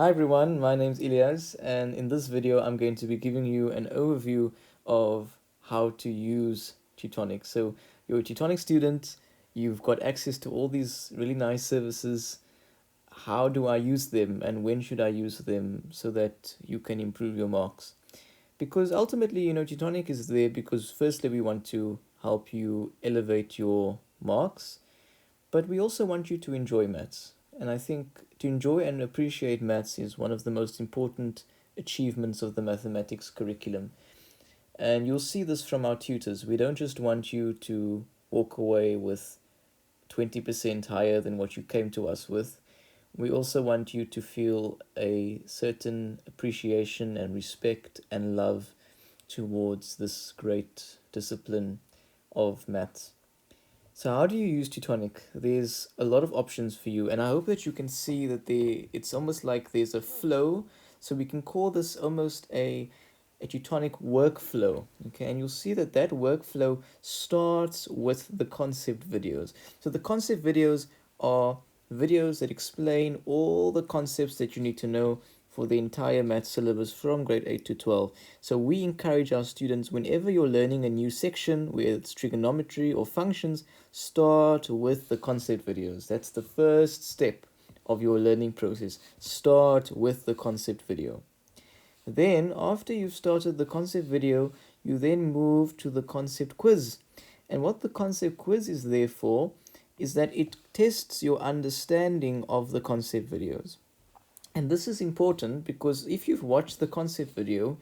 Hi everyone, my name's Ilyas, and in this video I'm going to be giving you an overview of how to use Tutonic. So you're a Tutonic student, you've got access to all these really nice services. How do I use them and when should I use them so that you can improve your marks? Because ultimately, Tutonic is there because firstly we want to help you elevate your marks, but we also want you to enjoy maths. And I think to enjoy and appreciate maths is one of the most important achievements of the mathematics curriculum. And you'll see this from our tutors. We don't just want you to walk away with 20% higher than what you came to us with. We also want you to feel a certain appreciation and respect and love towards this great discipline of maths. So how do you use Teutonic? There's a lot of options for you, and I hope that you can see that it's almost like there's a flow. So we can call this almost a Teutonic workflow. Okay, and you'll see that that workflow starts with the concept videos. So the concept videos are videos that explain all the concepts that you need to know for the entire math syllabus from grade 8 to 12. So we encourage our students, whenever you're learning a new section, whether it's trigonometry or functions, start with the concept videos. That's the first step of your learning process. Start with the concept video. Then, after you've started the concept video, you then move to the concept quiz. And what the concept quiz is there for is that it tests your understanding of the concept videos. And this is important because if you've watched the concept video,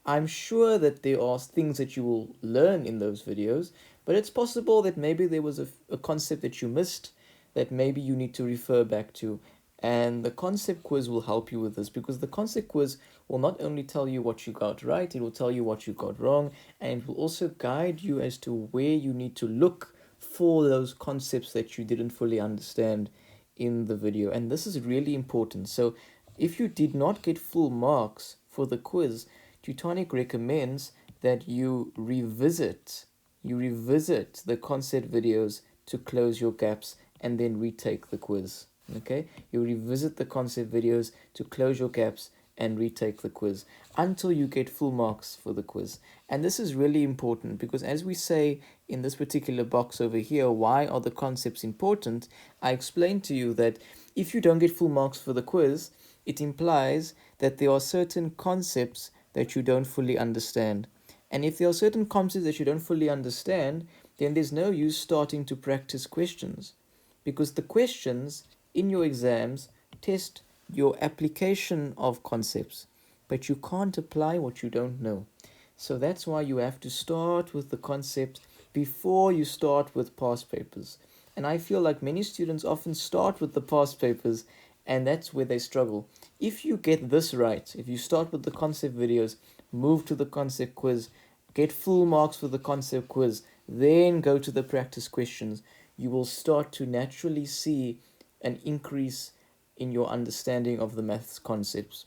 I'm sure that there are things that you will learn in those videos, but it's possible that maybe there was a concept that you missed that maybe you need to refer back to. And the concept quiz will help you with this because the concept quiz will not only tell you what you got right, it will tell you what you got wrong, and it will also guide you as to where you need to look for those concepts that you didn't fully understand in the video. And this is really important. So if you did not get full marks for the quiz, Teutonic recommends that you revisit the concept videos to close your gaps and then retake the quiz. Okay, you revisit the concept videos to close your gaps and retake the quiz until you get full marks for the quiz. And this is really important because, as we say in this particular box over here, why are the concepts important? I explained to you that if you don't get full marks for the quiz, it implies that there are certain concepts that you don't fully understand. And if there are certain concepts that you don't fully understand, then there's no use starting to practice questions because the questions in your exams test your application of concepts, but you can't apply what you don't know. So that's why you have to start with the concept before you start with past papers. And I feel like many students often start with the past papers, and that's where they struggle. If you get this right, if you start with the concept videos, move to the concept quiz, get full marks for the concept quiz, then go to the practice questions, you will start to naturally see an increase in your understanding of the maths concepts.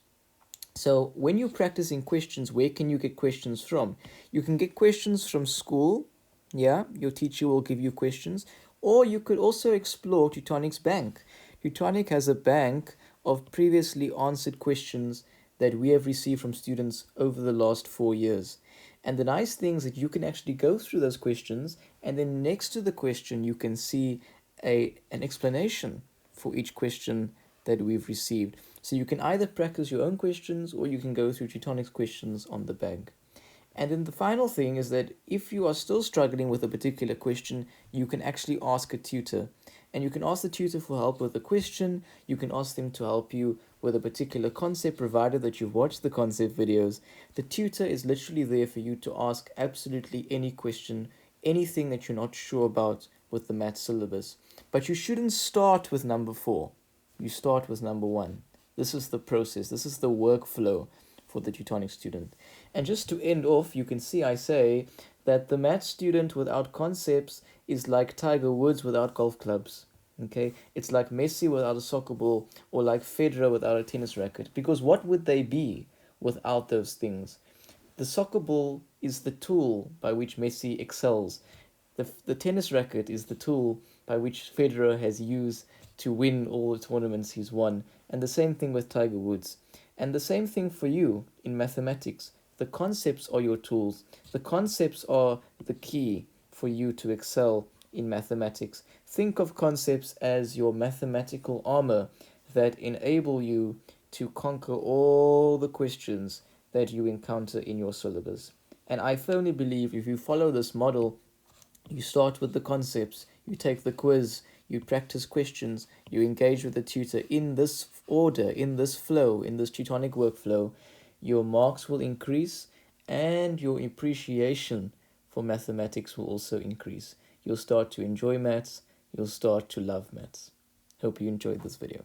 So when you're practicing questions, where can you get questions from? You can get questions from school. Yeah, your teacher will give you questions. Or you could also explore Teutonic's bank. Teutonic has a bank of previously answered questions that we have received from students over the last 4 years. And the nice thing is that you can actually go through those questions, and then next to the question, you can see an explanation for each question that we've received. So you can either practice your own questions or you can go through Teutonic's questions on the bank. And then the final thing is that if you are still struggling with a particular question, you can actually ask a tutor. And you can ask the tutor for help with the question. You can ask them to help you with a particular concept, provided that you've watched the concept videos. The tutor is literally there for you to ask absolutely any question, anything that you're not sure about with the math syllabus. But you shouldn't start with number 4. You start with number 1. This is the process. This is the workflow for the Teutonic student. And just to end off, you can see I say that the math student without concepts is like Tiger Woods without golf clubs. Okay, it's like Messi without a soccer ball, or like Federer without a tennis racket. Because what would they be without those things? The soccer ball is the tool by which Messi excels. The tennis racket is the tool by which Federer has used to win all the tournaments he's won. And the same thing with Tiger Woods. And the same thing for you in mathematics. The concepts are your tools. The concepts are the key for you to excel in mathematics. Think of concepts as your mathematical armor that enable you to conquer all the questions that you encounter in your syllabus. And I firmly believe if you follow this model, you start with the concepts, you take the quiz, you practice questions, you engage with the tutor in this order, in this flow, in this Tutonic workflow, your marks will increase and your appreciation for mathematics will also increase. You'll start to enjoy maths, you'll start to love maths. Hope you enjoyed this video.